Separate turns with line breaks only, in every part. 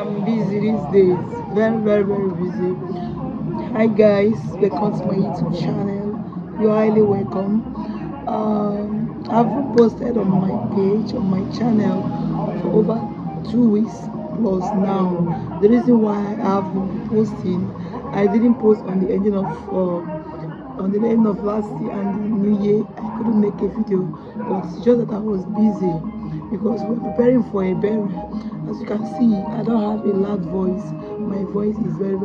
I'm busy these days. Very busy. Hi guys, welcome to my YouTube channel. You're highly welcome. I've posted on my page, on my channel for over 2 weeks plus now. The reason why I have been posting, I didn't post on the end of last year and the new year. I couldn't make a video, but it's just that I was busy because we're preparing for a burial. As you can see, I don't have a loud voice. My voice is very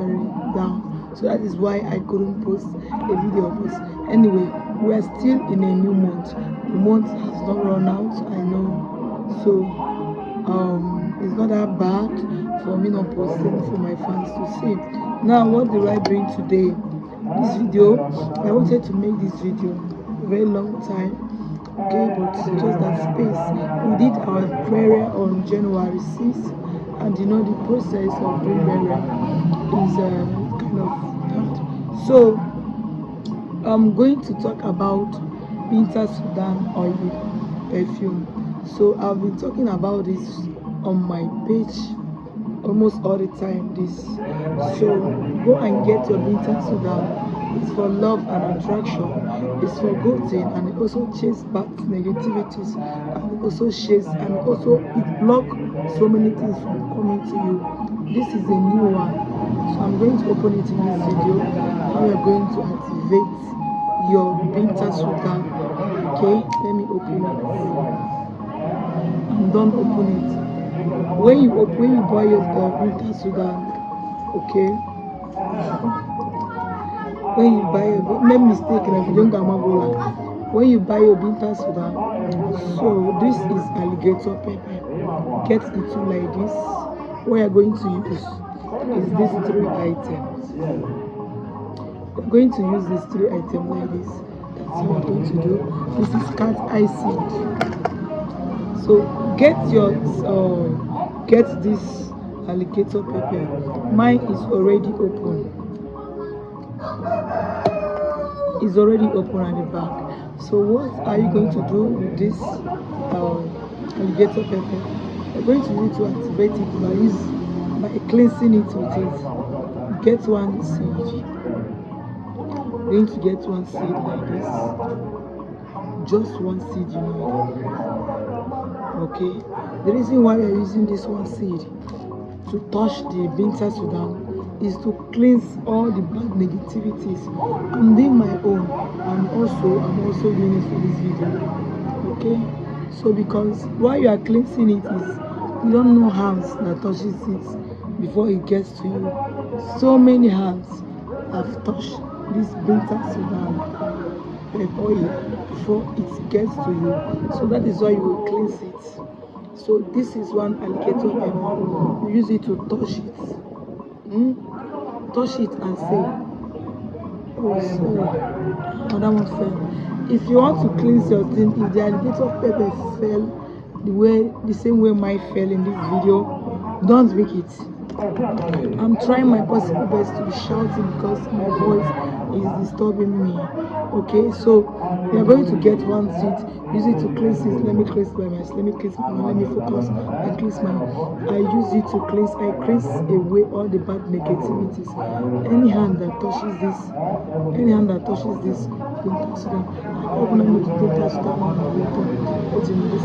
down, so that is why I couldn't post a video. But anyway, we are still in a new month. The month has not run out, I know, so it's not that bad for me not posting for my fans to see. Now, what do I bring today? This video, I wanted to make this video a very long time, okay, but just that space. We did our prayer on January 6th, and you know the process of doing prayer is kind of hard. So I'm going to talk about Bintel Sudan oil perfume. So I've been talking about this on my page almost all the time. So go and get your Bintel Sudan. It's for love and attraction. It's for good thing, and it also chases back negativities, and it also chases, and also it blocks so many things from coming to you. This is a new one, so I'm going to open it in this video. How we are going to activate your Bintel Sudan. Okay, let me open it. I'm done open it. When you buy your Bintel Sudan, okay, when you buy your, make mistake if you don't get my bola. When you buy your Bintel Sudan, so this is alligator pepper. Get the two like this. What you're going to use is these 3 items. We're going to use these 3 items like this. That's what we're going to do. This is cat eye seed. So get this alligator pepper. Mine is already open. It's already open at the back. So what are you going to do with this alligator pepper? You're going to need to activate it by cleansing it with it. Get one seed. You're going to get one seed like this. Just one seed, you know. Okay. The reason why we are using this one seed to touch the Bintel Sudan is to cleanse all the bad negativities. I'm doing my own, and I'm also doing it for this video. Okay, so because while you are cleansing it is you don't know hands that touches it before it gets to you. So many hands have touched this Bintel Sudan oil before it gets to you. So that is why you will cleanse it. So this is one alligator pepper. You use it to touch it. Touch it and say, oh sorry, that one fell. If you want to cleanse your thing, if the alligator pepper fell the same way mine fell in this video, don't make it. I'm trying my possible best to be shouting because my voice is disturbing me. Okay, so we are going to get one seed, use it to cleanse it. Let me cleanse my mouth, let me cleanse my mouth, let me focus. I cleanse my mouth. I use it to cleanse, I cleanse away all the bad negativities. Any hand that touches this, Bintel Sudan, I open up to Bintel Sudan and put in this,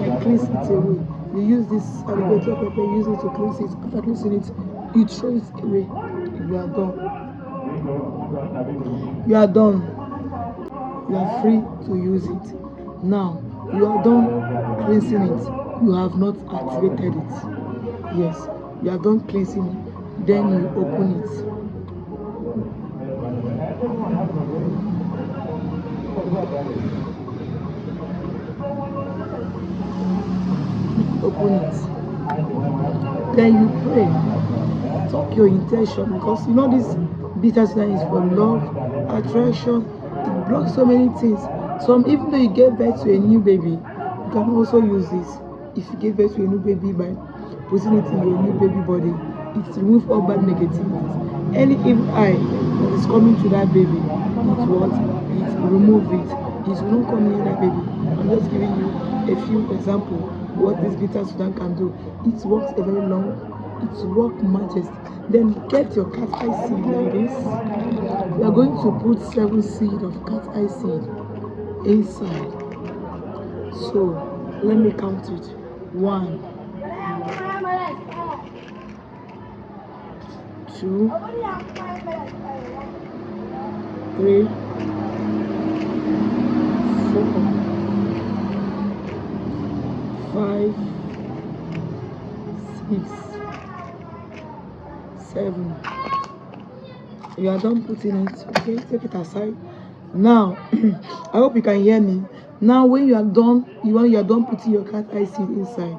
I cleanse it away. You use this alligator pepper, use it to cleanse it. After cleansing it, you throw it away. You are done. You are done. You are free to use it. Now, you are done cleansing it. You have not activated it. Yes, you are done cleansing it. Then you open it. Open it. Then you pray. Talk your intention, because you know this Bintel Sudan is for love, attraction. It blocks so many things. Even though you gave birth to a new baby, you can also use this. If you gave birth to a new baby by putting it in your new baby body, it removes all bad negativities. Any evil eye that is coming to that baby, it remove it. It will not come near that baby. I'm just giving you a few examples what this Bintel Sudan can do. It works a very long, it works majesty. Then get your cat eye seed like this. We are going to put 7 seed of cat eye seed inside. So let me count it. 1, 2, 3, 4, 5, 6, 7. You are done putting it. Okay, take it aside. Now, I hope you can hear me. Now, when you are done, you are done putting your cat eye seed inside.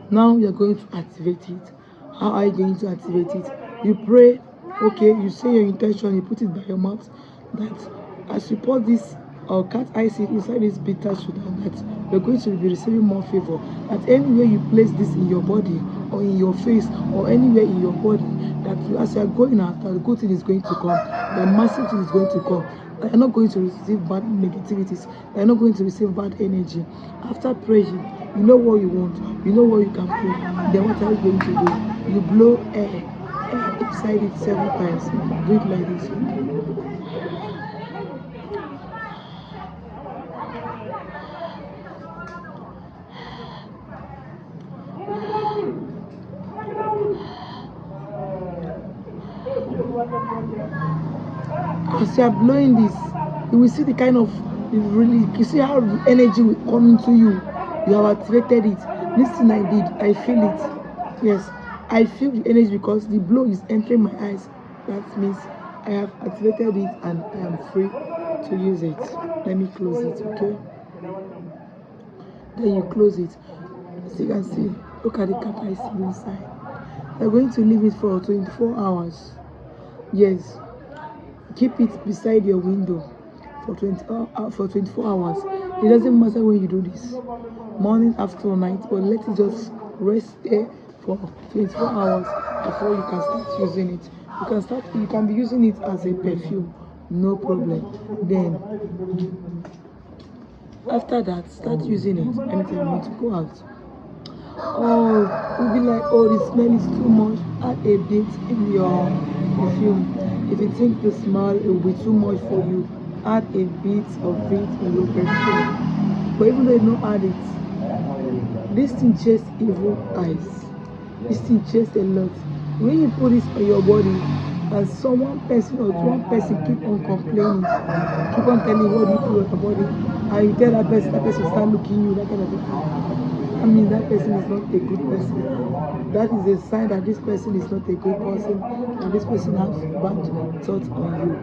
Now you are going to activate it. How are you going to activate it? You pray. Okay, you say your intention. You put it by your mouth. That as you pour this cat eye seed inside this Bintel Sudan, that you're going to be receiving more favor. That anywhere you place this in your body or in your face or anywhere in your body, that as you are going out, the good thing is going to come. The massive thing is going to come. You're not going to receive bad negativities. You're not going to receive bad energy. After praying, you know what you want. You know what you can pray. Then what are you going to do? You blow air inside it 7 times. Do it like this. As you are blowing this, you will see the kind of you see how the energy will come into you. You have activated it. This thing I did, I feel it. Yes, I feel the energy because the blow is entering my eyes. That means I have activated it and I am free to use it. Let me close it, okay? Then you close it. As you can see, look at the cat I see inside. You're going to leave it for 24 hours. Yes. Keep it beside your window for 24 hours. It doesn't matter when you do this, morning, afternoon, night, but let it just rest there for 24 hours before you can start using it. You can be using it as a perfume, no problem. Then after that, start using it anytime you want to go out. Oh, you'll be like, oh, the smell is too much. Add a bit in your perfume. If you think the smell will be too much for you, add a bit of it in your perfume. But even though you don't add it, this thing chases evil eyes. This thing chases a lot. When you put this on your body, and one person keep on complaining, keep on telling what you put on your body, and you tell that person start looking you, that kind of thing. I mean, that person is not a good person. That is a sign that this person is not a good person, and this person has bad thoughts on you,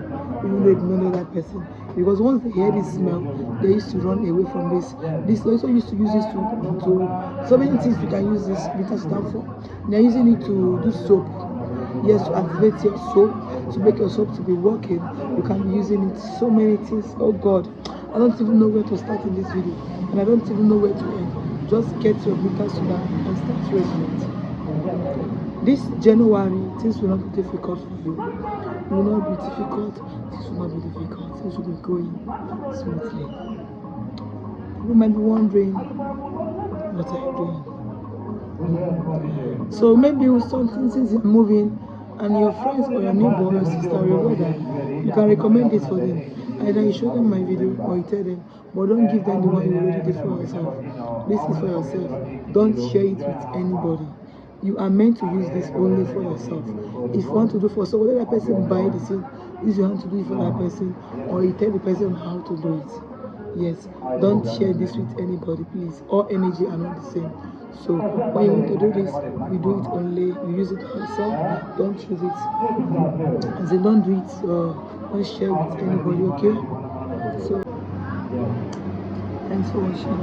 even though you don't know that person. Because once they hear this smell, they used to run away from this. They also used to use this to so many things you can use this Bintel Sudan for. They're using it to do soap. Yes, to activate your soap, to make your soap to be working. You can be using it so many things. Oh God, I don't even know where to start in this video, and I don't even know where to end. Just get your Bintel Sudan and start using it. This January, things will not be difficult for you. It will not be difficult. Things will not be difficult. Things will be going smoothly. You might be wondering, what are you doing? So maybe with something since you're moving, and your friends or your neighbor or your sister or your brother, you can recommend this for them. Either you show them my video or you tell them, but don't give them the one you already did for yourself. This is for yourself. Don't share it with anybody. You are meant to use this only for yourself. If you want to do for someone, let that person buy the thing. Use your hand to do it for that person, or you tell the person how to do it. Yes, don't share this with anybody, please. All energy are not the same. So when you want to do this, you do it only, you use it for yourself. Don't use it as in don't do it don't share with anybody, okay? So thanks for watching.